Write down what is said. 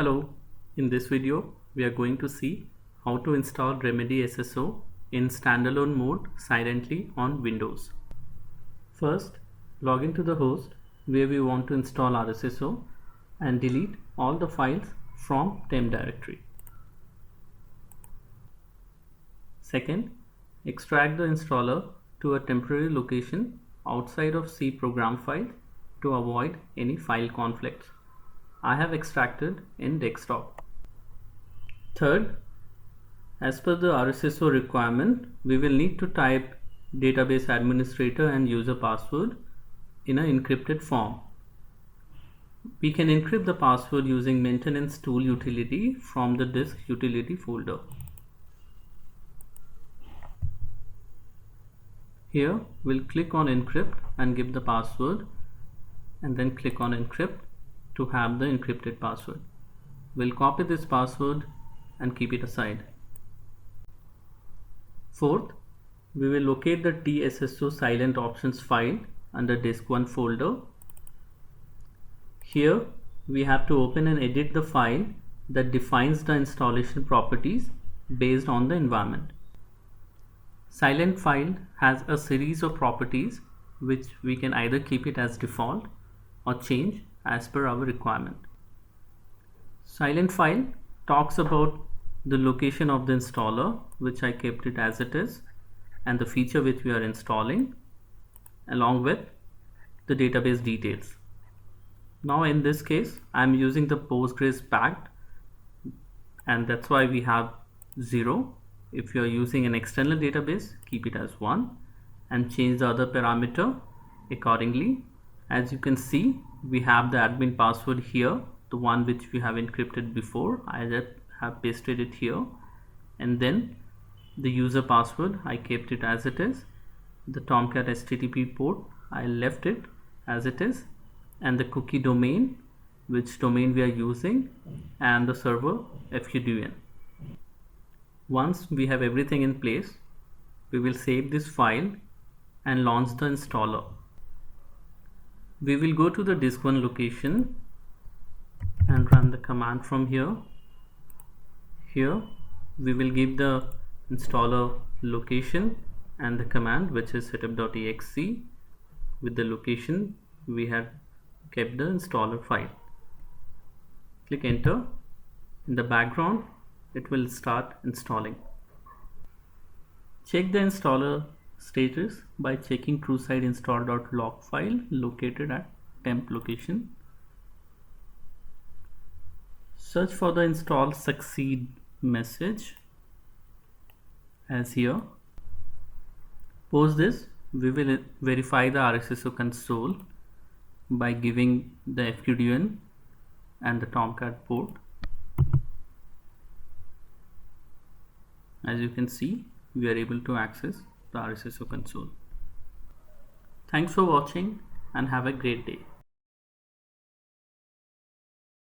Hello, in this video we are going to see how to install Remedy SSO in standalone mode silently on Windows. First, log into the host where we want to install RSSO and delete all the files from temp directory. Second, extract the installer to a temporary location outside of C program file to avoid any file conflicts. I have extracted in desktop. Third, as per the RSSO requirement, we will need to type database administrator and user password in an encrypted form. We can encrypt the password using maintenance tool utility from the disk utility folder. Here we'll click on encrypt and give the password, and then click on encrypt to have the encrypted password. We'll copy this password and keep it aside. Fourth, we will locate the TSSO silent options file under disk 1 folder. Here we have to open and edit the file that defines the installation properties based on the environment. Silent file has a series of properties which we can either keep it as default or change as per our requirement. Silent file talks about the location of the installer, which I kept it as it is, and the feature which we are installing, along with the database details. Now in this case I am using the Postgres packed, and that's why we have 0. If you are using an external database, keep it as 1 and change the other parameter accordingly. As you can see, we have the admin password here, the one which we have encrypted before. I just have pasted it here, and then the user password I kept it as it is. The Tomcat HTTP port I left it as it is, and the cookie domain, which domain we are using, and the server FQDN. Once we have everything in place, we will save this file and launch the installer. We will go to the disk 1 location and run the command from here. Here we will give the installer location and the command, which is setup.exe. With the location we have kept the installer file. Click enter. In the background it will start installing. Check the installer status by checking TrueSight install.log file located at temp location. Search for the install succeed message as here. Post this, we will verify the RSSO console by giving the FQDN and the Tomcat port. As you can see, we are able to access the RSSO console. Thanks for watching and have a great day.